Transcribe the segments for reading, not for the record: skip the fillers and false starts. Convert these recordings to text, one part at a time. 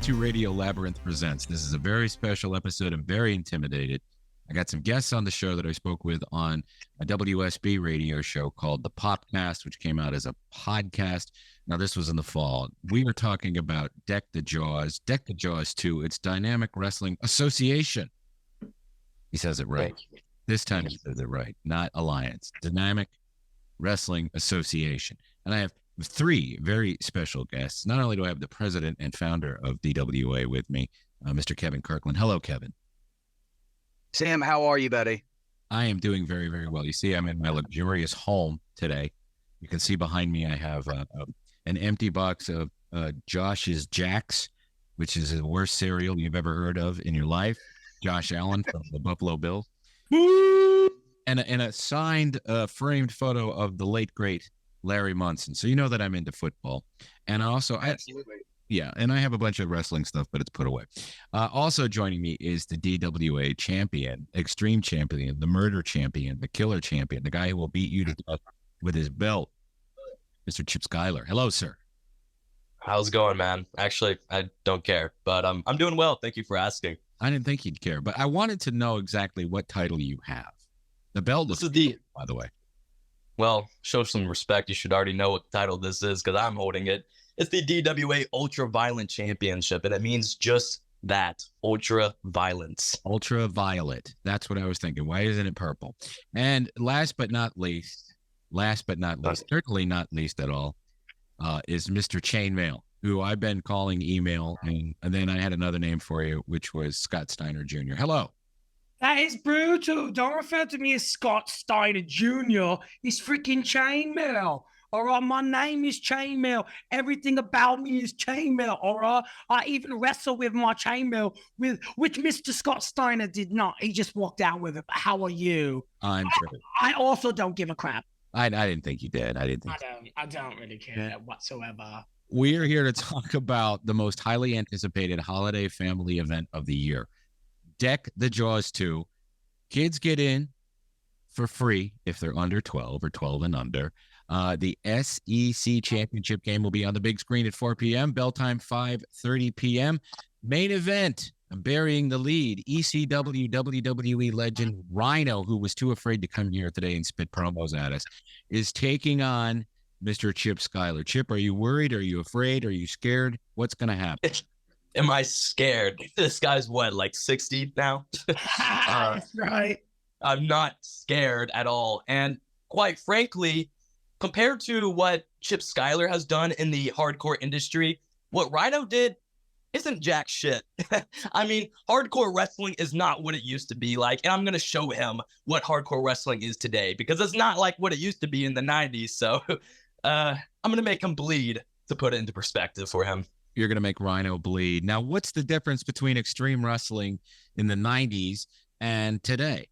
to Radio Labyrinth Presents. This is a very special episode. I'm very intimidated. I got some guests on the show that I spoke with on a WSB radio show called The Popcast, which came out as a podcast. Now, this was in the fall. We were talking about Deck the Jaws 2, its Dynamic Wrestling Association. He says it right. This time he says it right, not Alliance. Dynamic Wrestling Association. And I have three very special guests. Not only do I have the president and founder of DWA with me, Mr. Kevin Kirkland. Hello, Kevin. Sam, how are you, buddy? I am doing very, very well. You see, I'm in my luxurious home today. You can see behind me I have an empty box of Josh's Jacks, which is the worst cereal you've ever heard of in your life. Josh Allen from the Buffalo Bills. And a signed, framed photo of the late, great Larry Munson. So you know that I'm into football. And also, Absolutely. and I have a bunch of wrestling stuff, but it's put away. Also joining me is the DWA champion, extreme champion, the murder champion, the killer champion, the guy who will beat you to death with his belt, Mr. Chip Schuyler. Hello, sir. How's it going, man? Actually, I don't care, but I'm doing well. Thank you for asking. I didn't think you'd care, but I wanted to know exactly what title you have. The belt looks cool, by the way. Well, show some respect. You should already know what title this is because I'm holding it. It's the DWA Ultra Violent Championship, and it means just that, ultra violence. Ultraviolet. That's what I was thinking. Why isn't it purple? And last but not least, certainly not least at all, is Mr. Chainmail, who I've been calling email, and then I had another name for you, which was Scott Steiner Jr. Hello. That is brutal. Don't refer to me as Scott Steiner Jr. It's freaking Chainmail. All right, my name is Chainmail. Everything about me is Chainmail. All right, I even wrestle with my Chainmail, which Mr. Scott Steiner did not. He just walked out with it. But how are you? I'm sure. I also don't give a crap. I didn't think you did. I don't really care whatsoever. We are here to talk about the most highly anticipated holiday family event of the year. Deck the Jaws 2. Kids get in for free if they're under 12 or 12 and under. The SEC championship game will be on the big screen at 4 p.m. Bell time 5:30 p.m. Main event, burying the lead, ECW WWE legend Rhino, who was too afraid to come here today and spit promos at us, is taking on Mr. Chip Schuyler. Chip, are you worried? Are you afraid? Are you scared? What's going to happen? Am I scared? This guy's what, like 60 now? That's right. I'm not scared at all. And quite frankly, compared to what Chip Schuyler has done in the hardcore industry, what Rhino did isn't jack shit. I mean, hardcore wrestling is not what it used to be like, and I'm going to show him what hardcore wrestling is today, because it's not like what it used to be in the 90s, so I'm going to make him bleed, to put it into perspective for him. You're going to make Rhino bleed. Now, what's the difference between extreme wrestling in the 90s and today?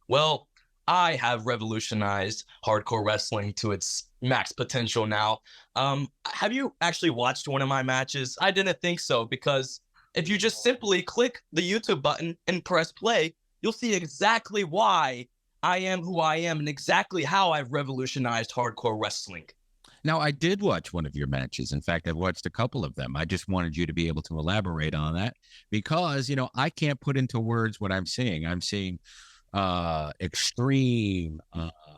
Well, I have revolutionized hardcore wrestling to its max potential now. Have you actually watched one of my matches? I didn't think so, because if you just simply click the YouTube button and press play, you'll see exactly why I am who I am and exactly how I've revolutionized hardcore wrestling. Now, I did watch one of your matches. In fact, I've watched a couple of them. I just wanted you to be able to elaborate on that because, I can't put into words what I'm seeing. I'm seeing extreme,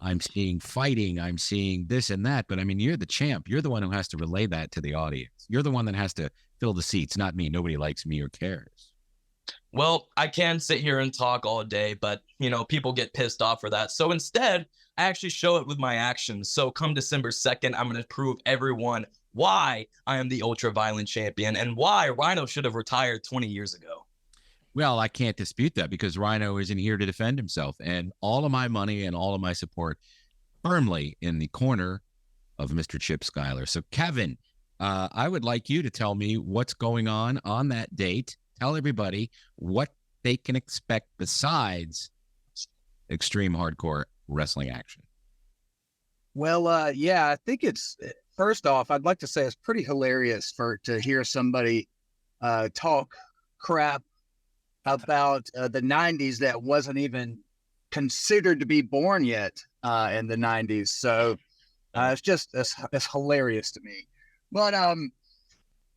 I'm seeing fighting, I'm seeing this and that. But I mean, you're the champ. You're the one who has to relay that to the audience. You're the one that has to fill the seats, not me. Nobody likes me or cares. Well, I can sit here and talk all day, but, people get pissed off for that. So instead, I actually show it with my actions. So come December 2nd, I'm going to prove everyone why I am the ultra violent champion and why Rhino should have retired 20 years ago. Well, I can't dispute that because Rhino isn't here to defend himself, and all of my money and all of my support firmly in the corner of Mr. Chip Schuyler. So Kevin, I would like you to tell me what's going on that date. Tell everybody what they can expect besides extreme hardcore wrestling action. Well, I think it's, first off, I'd like to say it's pretty hilarious to hear somebody talk crap about the 90s that wasn't even considered to be born yet in the 90s. So it's hilarious to me. But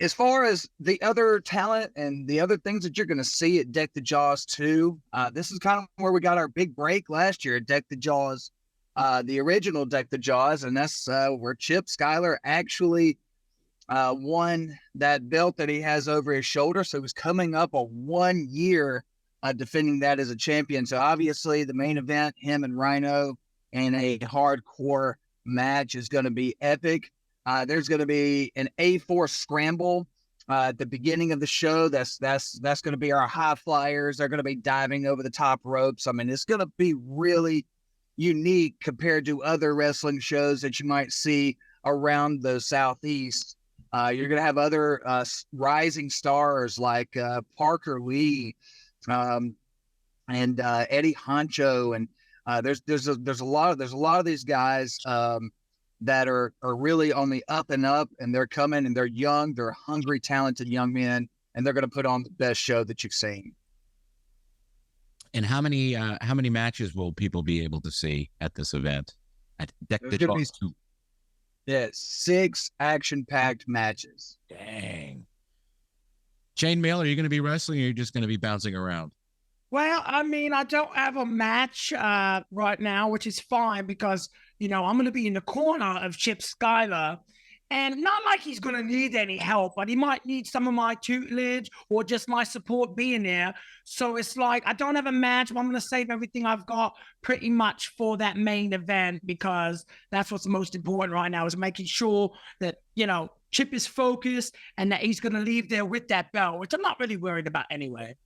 as far as the other talent and the other things that you're going to see at Deck the Jaws 2, this is kind of where we got our big break last year at Deck the Jaws, the original Deck the Jaws, and that's where Chip Schuyler actually won that belt that he has over his shoulder. So he was coming up on 1 year defending that as a champion. So obviously the main event, him and Rhino in a hardcore match, is going to be epic. There's going to be an A4 scramble at the beginning of the show. That's going to be our high flyers. They're going to be diving over the top ropes. I mean, it's going to be really unique compared to other wrestling shows that you might see around the Southeast. You're going to have other rising stars like Parker Lee and Eddie Honcho, and there's a lot of these guys that are really on the up and up, and they're coming, and they're young, they're hungry, talented young men, and they're going to put on the best show that you've seen. And how many matches will people be able to see at this event? At Deck the Jaws 2? Yeah, 6 action-packed matches. Dang. Chainmail, are you going to be wrestling, or are you just going to be bouncing around? Well, I mean, I don't have a match right now, which is fine because, I'm going to be in the corner of Chip Schuyler. And not like he's going to need any help, but he might need some of my tutelage or just my support being there. So it's like, I don't have a match, but I'm going to save everything I've got pretty much for that main event, because that's what's most important right now, is making sure that, Chip is focused and that he's going to leave there with that belt, which I'm not really worried about anyway.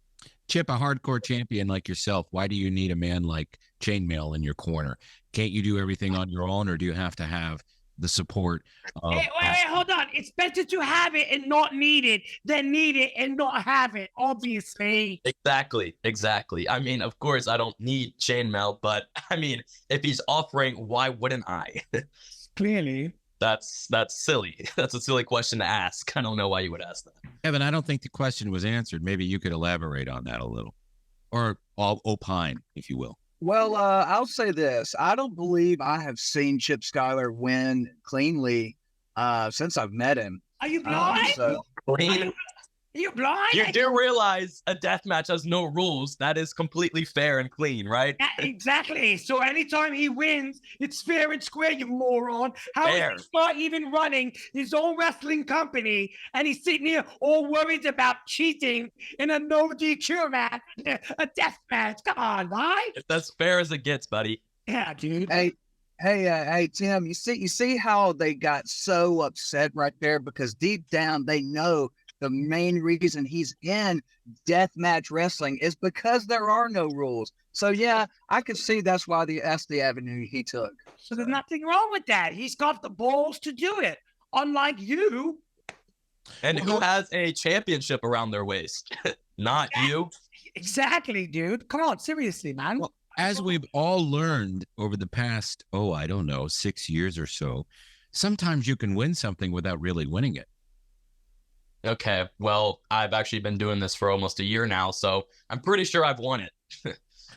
Chip, a hardcore champion like yourself, why do you need a man like Chainmail in your corner? Can't you do everything on your own, or do you have to have the support of... Wait, hold on. It's better to have it and not need it than need it and not have it, obviously. Exactly. I mean, of course, I don't need Chainmail, but I mean, if he's offering, why wouldn't I? Clearly. That's silly. That's a silly question to ask. I don't know why you would ask that. Evan, I don't think the question was answered. Maybe you could elaborate on that a little, or opine, if you will. Well, I'll say this. I don't believe I have seen Chip Schuyler win cleanly since I've met him. Are you blind? Clean? Are you blind? You do realize a death match has no rules. That is completely fair and clean, right? Yeah, exactly. So anytime he wins, it's fair and square, you moron. How Fair. is he not even running his own wrestling company, and he's sitting here all worried about cheating in a no DQ match, a death match? Come on, right? It's as fair as it gets, buddy. Yeah, dude. Hey, Tim, you see how they got so upset right there, because deep down they know the main reason he's in deathmatch wrestling is because there are no rules. So yeah, I could see that's the avenue he took. So there's nothing wrong with that. He's got the balls to do it, unlike you. And who has a championship around their waist? Not you. Exactly, dude. Come on, seriously, man. Well, as we've all learned over the past, 6 years or so, sometimes you can win something without really winning it. Okay, well, I've actually been doing this for almost a year now, so I'm pretty sure I've won it.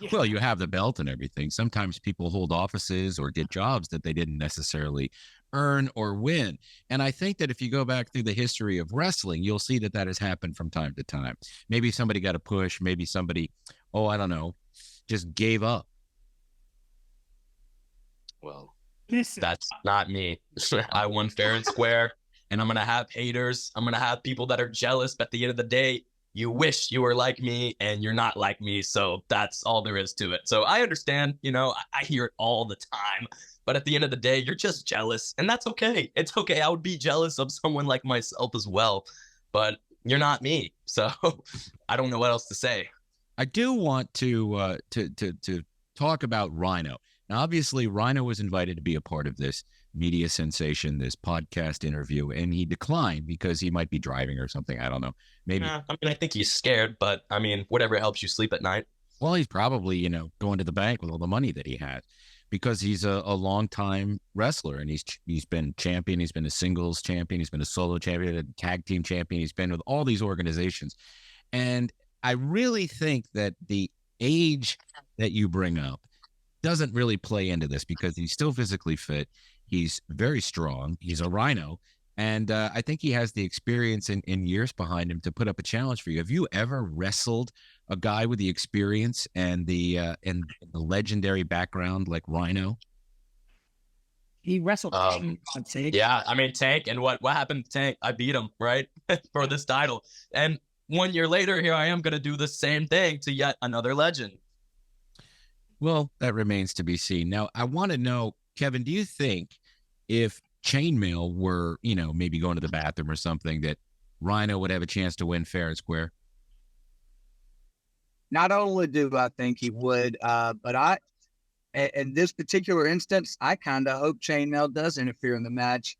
Well, you have the belt and everything. Sometimes people hold offices or get jobs that they didn't necessarily earn or win. And I think that if you go back through the history of wrestling, you'll see that has happened from time to time. Maybe somebody got a push. Maybe somebody, I don't know, just gave up. Well, Listen. That's not me. I won fair and square, and I'm going to have haters. I'm going to have people that are jealous. But at the end of the day, you wish you were like me, and you're not like me. So that's all there is to it. So I understand, I hear it all the time. But at the end of the day, you're just jealous, and that's okay. It's okay. I would be jealous of someone like myself as well, but you're not me. So I don't know what else to say. I do want to talk about Rhino. Now, obviously, Rhino was invited to be a part of this media sensation, this podcast interview, and he declined because he might be driving or something. I don't know. Maybe. I think he's scared, but whatever helps you sleep at night. Well, he's probably, going to the bank with all the money that he has, because he's a long-time wrestler, and he's been champion. He's been a singles champion. He's been a solo champion, a tag team champion. He's been with all these organizations. And I really think that the age that you bring up doesn't really play into this, because he's still physically fit. He's very strong. He's a Rhino. And I think he has the experience in years behind him to put up a challenge for you. Have you ever wrestled a guy with the experience and the legendary background like Rhino? He wrestled Tank, I'd say. Yeah, I mean, Tank, and what happened to Tank? I beat him, right, for this title. And 1 year later, here I am going to do the same thing to yet another legend. Well, that remains to be seen. Now, I want to know, Kevin, do you think if Chainmail were, maybe going to the bathroom or something, that Rhino would have a chance to win fair and square? Not only do I think he would, but in this particular instance, I kind of hope Chainmail does interfere in the match,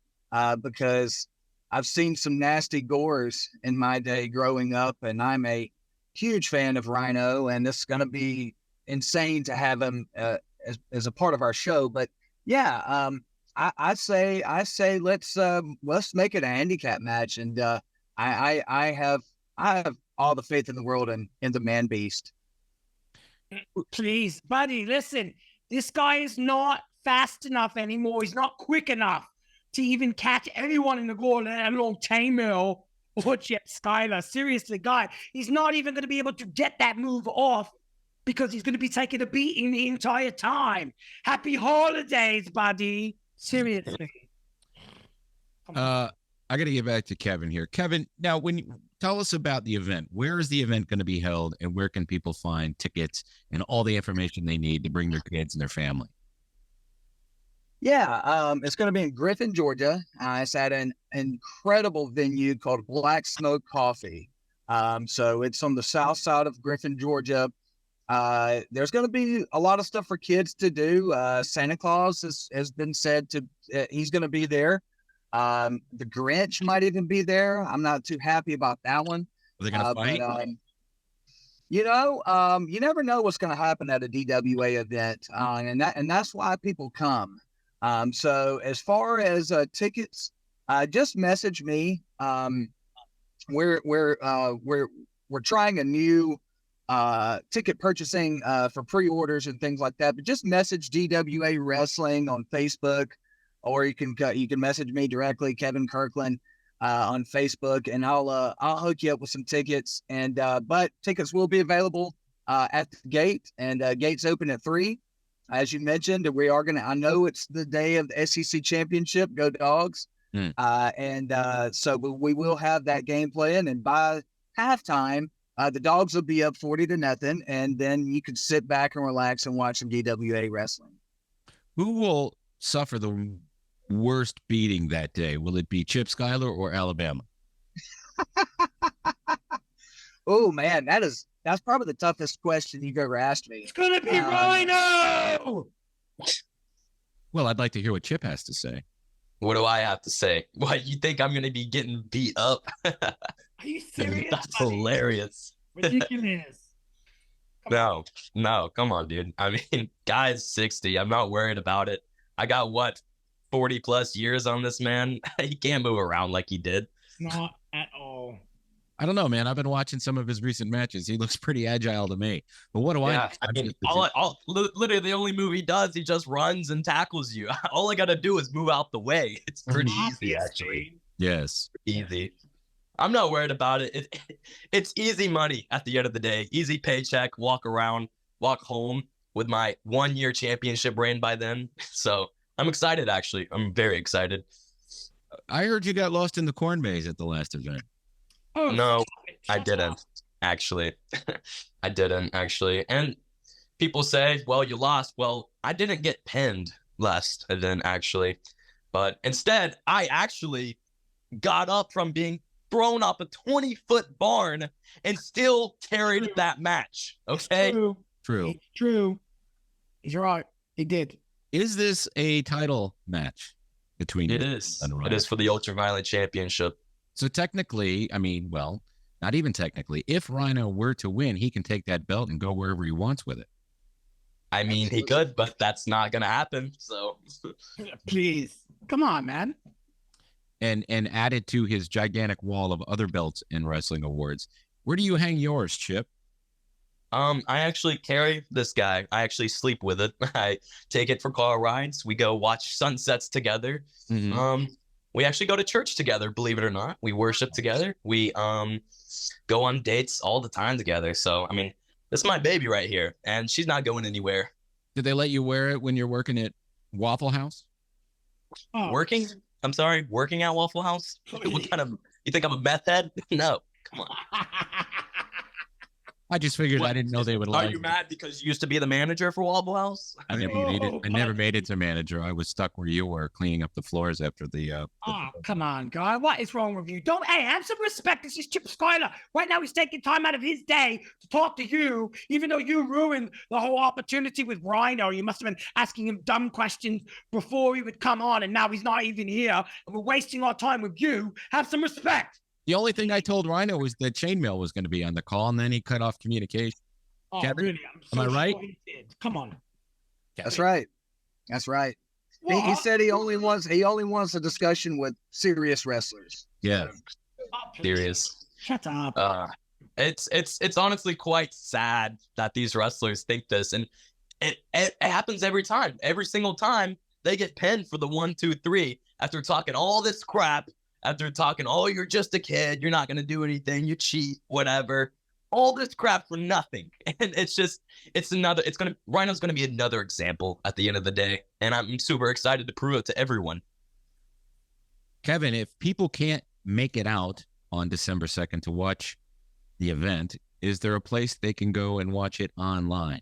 because I've seen some nasty gores in my day growing up, and I'm a huge fan of Rhino, and this is going to be insane to have him as a part of our show. But yeah, I say let's make it a handicap match, and I have all the faith in the world in the man beast. Please, buddy, listen. This guy is not fast enough anymore. He's not quick enough to even catch anyone in the goal, let alone Chainmail or Chip Skyler. Seriously, guy, he's not even going to be able to get that move off because he's going to be taking a beating the entire time. Happy holidays, buddy. Seriously. I got to get back to Kevin here. Kevin, now tell us about the event. Where is the event going to be held, and where can people find tickets and all the information they need to bring their kids and their family? Yeah, it's going to be in Griffin, Georgia. It's at an incredible venue called Black Smoke Coffee. So it's on the south side of Griffin, Georgia. There's going to be a lot of stuff for kids to do. Santa Claus has been said to he's going to be there. The Grinch might even be there. I'm not too happy about that one. Are they going to fight? But, you never know what's going to happen at a DWA event, and that's why people come. So as far as tickets, just message me. We're trying a new ticket purchasing for pre-orders and things like that. But just message DWA Wrestling on Facebook, or you can message me directly, Kevin Kirkland, on Facebook, and I'll hook you up with some tickets. And but tickets will be available at the gate, and gates open at 3. As you mentioned, we are I know it's the day of the SEC Championship. Go Dogs! So we will have that game playing, and by halftime, the Dogs will be up 40-0, and then you can sit back and relax and watch some DWA wrestling. Who will suffer the worst beating that day? Will it be Chip Skyler or Alabama? Oh man, that's probably the toughest question you've ever asked me. It's gonna be Rhino. Well, I'd like to hear what Chip has to say. What do I have to say? What, you think I'm going to be getting beat up? Are you serious? That's buddy? hilarious. Ridiculous. No, come on, dude. I mean, guy's 60. I'm not worried about it. I got 40 plus years on this man. He can't move around like he did. Not at all. I don't know, man. I've been watching some of his recent matches. He looks pretty agile to me. But what do I? I mean, literally the only move he does, he just runs and tackles you. All I got to do is move out the way. It's pretty easy, actually. Yes. Easy. I'm not worried about it. It's easy money at the end of the day. Easy paycheck, walk around, walk home with my 1-year championship reign by then. So I'm excited, actually. I'm very excited. I heard you got lost in the corn maze at the last event. Oh, No, I didn't, actually. I didn't, actually. And people say, well, you lost. Well, I didn't get pinned last event, actually. But instead, I actually got up from being thrown off a 20-foot barn and still carried that match. Okay? True. It's true. He's right. He did. Is this a title match between It you is. and Rhino? It is for the Ultraviolent Championship. So technically, I mean, well, not even technically, if Rhino were to win, he can take that belt and go wherever he wants with it. I mean, he could, but that's not going to happen. So, Please. Come on, man. And add it to his gigantic wall of other belts and wrestling awards. Where do you hang yours, Chip? I actually carry this guy. I actually sleep with it. I take it for car rides. We go watch sunsets together. Mm-hmm. we actually go to church together, believe it or not. We worship together. We go on dates all the time together. So, I mean, this is my baby right here, and she's not going anywhere. Did they let you wear it when you're working at Waffle House? Oh. Working? I'm sorry, working at Waffle House? What kind of, you think I'm a meth head? No, come on. I just figured I didn't know they would allow Are you mad because you used to be the manager for Waffle House? I never made it to manager. I was stuck where you were, cleaning up the floors after the Oh, come on, guy. What is wrong with you? Hey, have some respect. This is Chip Schuyler. Right now, he's taking time out of his day to talk to you, even though you ruined the whole opportunity with Rhino. You must have been asking him dumb questions before he would come on, and now he's not even here, and we're wasting our time with you. Have some respect. The only thing I told Rhino was that Chainmail was going to be on the call, and then he cut off communication. Oh, Kevin, really? am I right? Sure he did. Come on. That's right. That's right. He said he only wants a discussion with serious wrestlers. Yeah. Serious. Shut up. It's honestly quite sad that these wrestlers think this, and it happens every time. Every single time they get pinned for the 1, 2, 3 after talking all this crap. After talking, oh, you're just a kid, you're not going to do anything, you cheat, whatever. All this crap for nothing. And Rhino's going to be another example at the end of the day. And I'm super excited to prove it to everyone. Kevin, if people can't make it out on December 2nd to watch the event, is there a place they can go and watch it online?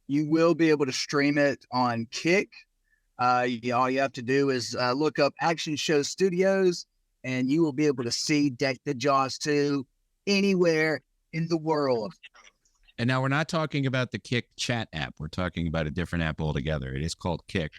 You will be able to stream it on Kick. All you have to do is look up Action Show Studios, and you will be able to see Deck the Jaws 2 anywhere in the world. And now we're not talking about the Kick chat app. We're talking about a different app altogether. It is called Kick,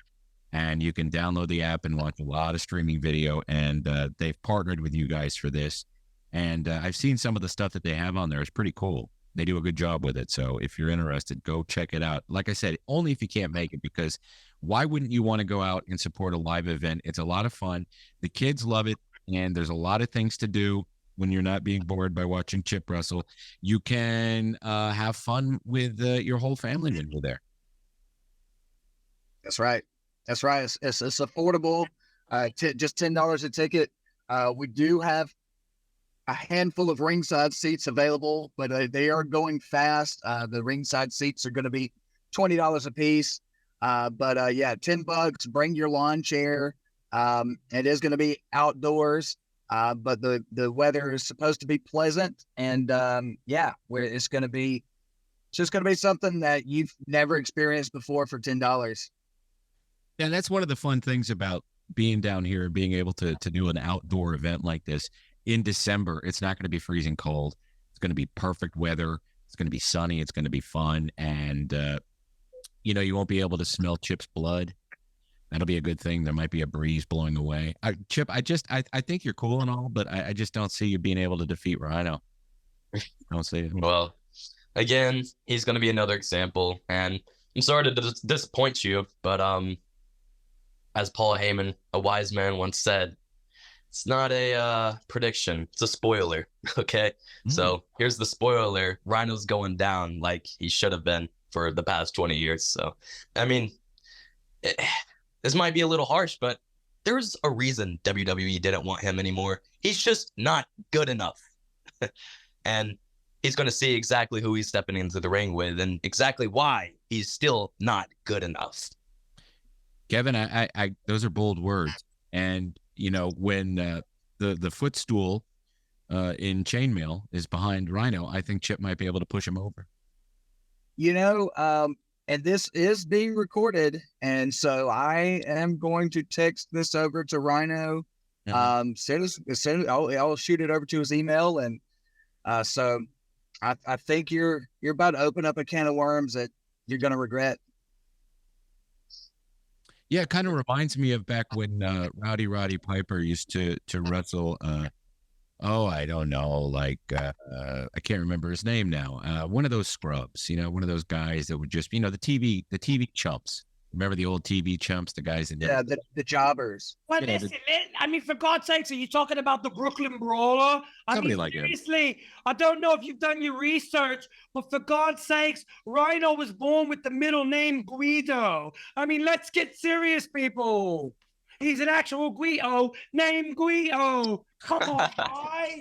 and you can download the app and watch a lot of streaming video, and they've partnered with you guys for this. And I've seen some of the stuff that they have on there. It's pretty cool. They do a good job with it. So if you're interested, go check it out. Like I said, only if you can't make it, because why wouldn't you want to go out and support a live event? It's a lot of fun. The kids love it, and there's a lot of things to do when you're not being bored by watching Chip wrestle. You can have fun with your whole family when you're there. That's right. That's right. It's affordable. Just $10 a ticket. We do have a handful of ringside seats available, but they are going fast. The ringside seats are going to be $20 a piece. But yeah, $10, bring your lawn chair. It is going to be outdoors, but the weather is supposed to be pleasant. And yeah, it's just going to be something that you've never experienced before for $10. Yeah, that's one of the fun things about being down here and being able to do an outdoor event like this in December. It's not going to be freezing cold. It's going to be perfect weather. It's going to be sunny. It's going to be fun. And, you won't be able to smell Chip's blood. That'll be a good thing. There might be a breeze blowing away. Chip, I think you're cool and all, but I just don't see you being able to defeat Rhino. I don't see it. Well, again, he's going to be another example. And I'm sorry to disappoint you, but as Paul Heyman, a wise man, once said, it's not a prediction. It's a spoiler. Okay. So here's the spoiler. Rhino's going down like he should have been for the past 20 years. So, I mean, this might be a little harsh, but there's a reason WWE didn't want him anymore. He's just not good enough. And he's going to see exactly who he's stepping into the ring with and exactly why he's still not good enough. Kevin, I those are bold words. And, when the footstool in chainmail is behind Rhino, I think Chip might be able to push him over. And this is being recorded, and so I am going to text this over to Rhino. I'll shoot it over to his email, and so I think you're about to open up a can of worms that you're going to regret. Yeah, it kind of reminds me of back when Roddy Piper used to wrestle. I don't know, like I can't remember his name now. One of those scrubs, one of those guys that would just, the TV chumps. Remember the old TV chumps, the guys in there? Yeah, the jobbers. Well, listen, I mean, for God's sakes, are you talking about the Brooklyn Brawler? Seriously, I don't know if you've done your research, but for God's sakes, Rhino was born with the middle name Guido. I mean, let's get serious, people. He's an actual Guido named Guido. Come on, guy.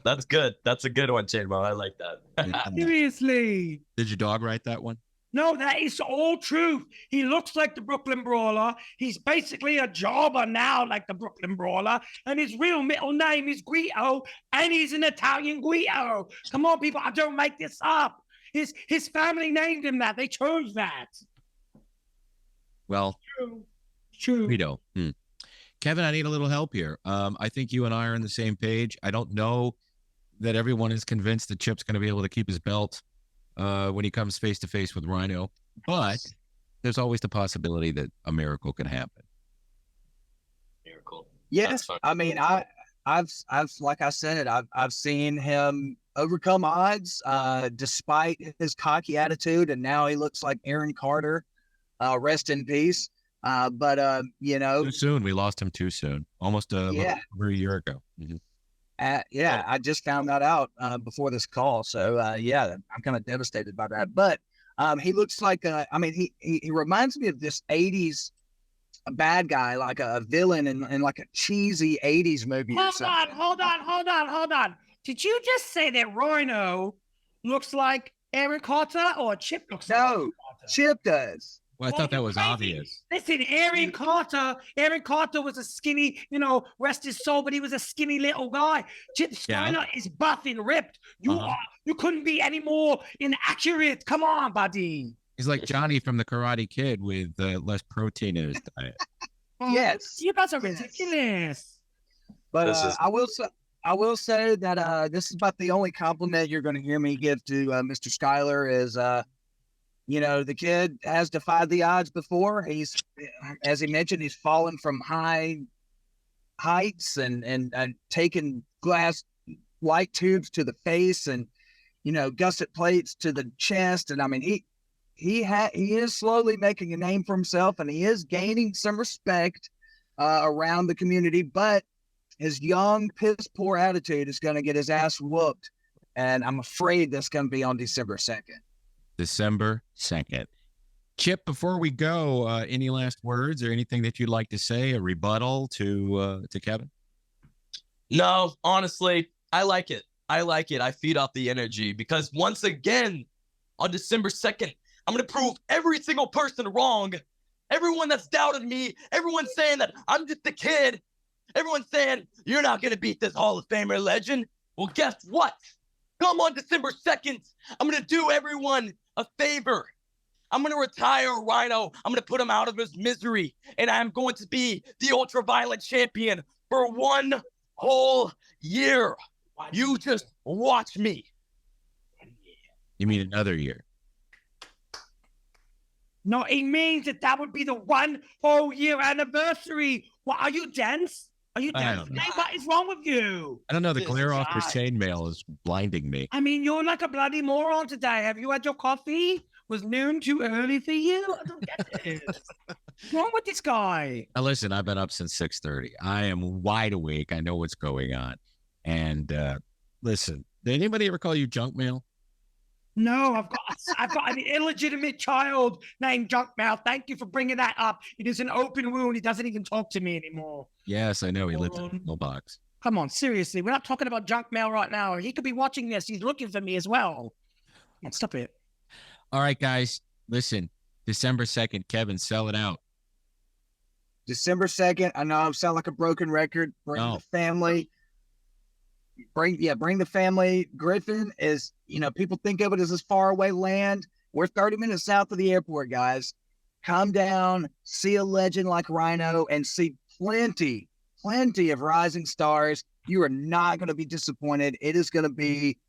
That's good. That's a good one, Chainmail. I like that. Seriously. Did your dog write that one? No, that is all truth. He looks like the Brooklyn Brawler. He's basically a jobber now, like the Brooklyn Brawler. And his real middle name is Guido, and he's an Italian Guido. Come on, people, I don't make this up. His family named him that. They chose that. Well, True. Guido. Kevin, I need a little help here. I think you and I are on the same page. I don't know that everyone is convinced that Chip's going to be able to keep his belt when he comes face to face with Rhino, but there's always the possibility that a miracle can happen. Miracle. Yes, I mean, I've like I said, I've seen him overcome odds despite his cocky attitude, and now he looks like Aaron Carter. Rest in peace. But you know, Too soon. We lost him too soon. Almost over a year ago. yeah, I just found that out before this call. So yeah, I'm kind of devastated by that. But he looks like I mean, he reminds me of this 80s bad guy, like a villain in like a cheesy 80s movie. Hold on. Did you just say that Rhino looks like Aaron Carter or Chip looks like Aaron Carter? Chip does. Well, I thought that was obvious. Listen, Aaron Carter was a skinny, rest his soul, but he was a skinny little guy. Chip Steiner is buff and ripped. You couldn't be any more inaccurate. Come on, buddy. He's like Johnny from the Karate Kid with less protein in his diet. Yes. You guys are ridiculous. But I will say that this is about the only compliment you're going to hear me give to Mr. Schuyler is, the kid has defied the odds before. He's, as he mentioned, he's fallen from high heights and taken glass light tubes to the face and, gusset plates to the chest. And I mean, he is slowly making a name for himself, and he is gaining some respect around the community, but his young, piss poor attitude is going to get his ass whooped. And I'm afraid that's going to be on December 2nd. December 2nd. Chip, before we go, any last words or anything that you'd like to say, a rebuttal to Kevin? No, honestly, I like it. I feed off the energy because once again, on December 2nd, I'm going to prove every single person wrong. Everyone that's doubted me, everyone saying that I'm just a kid, everyone saying you're not going to beat this Hall of Famer legend. Well, guess what? Come on December 2nd, I'm going to do everyone a favor. I'm going to retire Rhino. I'm going to put him out of his misery. And I'm going to be the ultraviolet champion for one whole year. You just watch me. You mean another year? No, it means that would be the 1 whole year anniversary. What, are you dense? Are you dense? What is wrong with you? I don't know. The glare off your chainmail is blinding me. I mean, you're like a bloody moron today. Have you had your coffee? Was noon too early for you? I don't get it. What's wrong with this guy? Now, listen, I've been up since 6:30. I am wide awake. I know what's going on. And listen, did anybody ever call you junk mail? No, I've got an illegitimate child named Junkmouth. Thank you for bringing that up. It is an open wound. He doesn't even talk to me anymore. Yes, I know. He lives in a little box. Come on, seriously. We're not talking about junk mail right now. He could be watching this. He's looking for me as well. Stop it. All right, guys. Listen, December 2nd, Kevin, sell it out. December 2nd. I know I sound like a broken record. Bring the family. Bring the family. Griffin is, people think of it as this far away land. We're 30 minutes south of the airport, guys. Come down, see a legend like Rhino, and see plenty of rising stars. You are not going to be disappointed. It is going to be,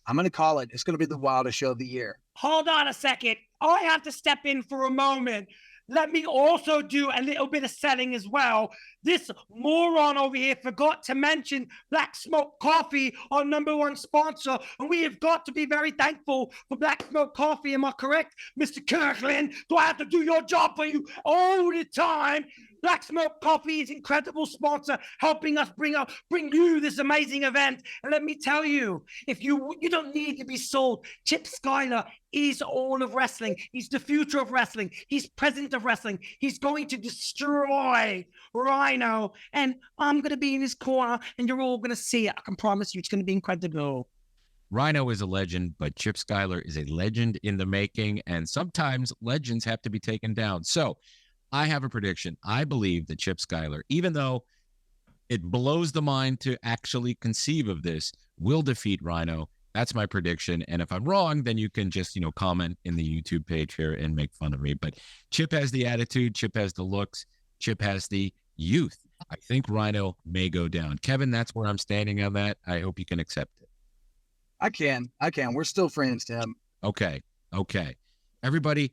I'm going to call it, it's going to be the wildest show of the year. Hold on a second. I have to step in for a moment. Let me also do a little bit of selling as well. This moron over here forgot to mention Black Smoke Coffee, our #1 sponsor. And we have got to be very thankful for Black Smoke Coffee. Am I correct, Mr. Kirkland? Do I have to do your job for you all the time? Black Smoke Coffee is incredible sponsor, helping us bring you this amazing event. And let me tell you, if you don't need to be sold. Chip Schuyler is all of wrestling. He's the future of wrestling. He's present of wrestling. He's going to destroy Rhino. And I'm going to be in his corner, and you're all going to see it. I can promise you it's going to be incredible. Rhino is a legend, but Chip Schuyler is a legend in the making, and sometimes legends have to be taken down. So I have a prediction. I believe that Chip Schuyler, even though it blows the mind to actually conceive of this, will defeat Rhino. That's my prediction. And if I'm wrong, then you can just, comment in the YouTube page here and make fun of me. But Chip has the attitude. Chip has the looks. Chip has the youth. I think Rhino may go down. Kevin, that's where I'm standing on that. I hope you can accept it. I can. We're still friends, Tim. Okay. Everybody,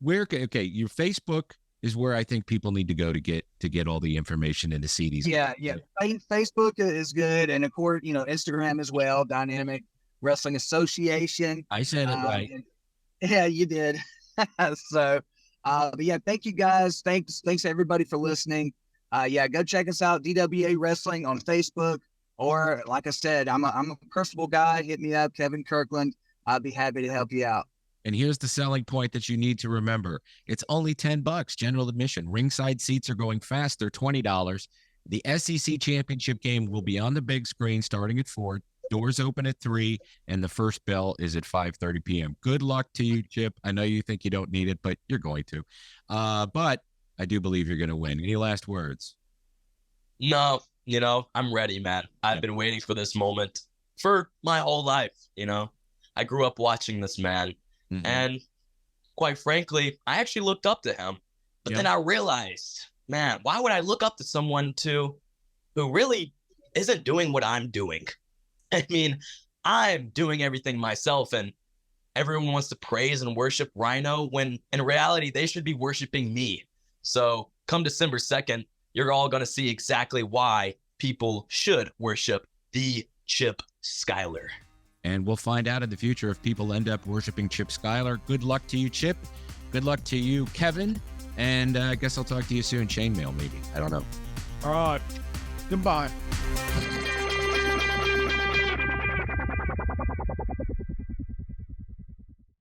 your Facebook is where I think people need to go to get all the information and to see these. Yeah. Facebook is good. And of course, Instagram as well, Dynamic Wrestling Association. I said it right. Yeah, you did. So, but yeah, thank you guys. Thanks everybody for listening. Go check us out, DWA Wrestling on Facebook. Or like I said, I'm a personable guy. Hit me up, Kevin Kirkland. I'll be happy to help you out. And here's the selling point that you need to remember. It's only $10, general admission. Ringside seats are going fast. They're $20. The SEC championship game will be on the big screen starting at 4. Doors open at 3, and the first bell is at 5:30 p.m. Good luck to you, Chip. I know you think you don't need it, but you're going to. But I do believe you're going to win. Any last words? No. I'm ready, man. I've been waiting for this moment for my whole life. I grew up watching this man. Mm-hmm. And quite frankly, I actually looked up to him. But then I realized, man, why would I look up to someone who really isn't doing what I'm doing? I mean, I'm doing everything myself, and everyone wants to praise and worship Rhino when in reality, they should be worshiping me. So come December 2nd, you're all going to see exactly why people should worship the Chip Schuyler. And we'll find out in the future if people end up worshiping Chip Schuyler. Good luck to you, Chip. Good luck to you, Kevin. And I guess I'll talk to you soon. Chainmail, maybe. I don't know. All right. Goodbye.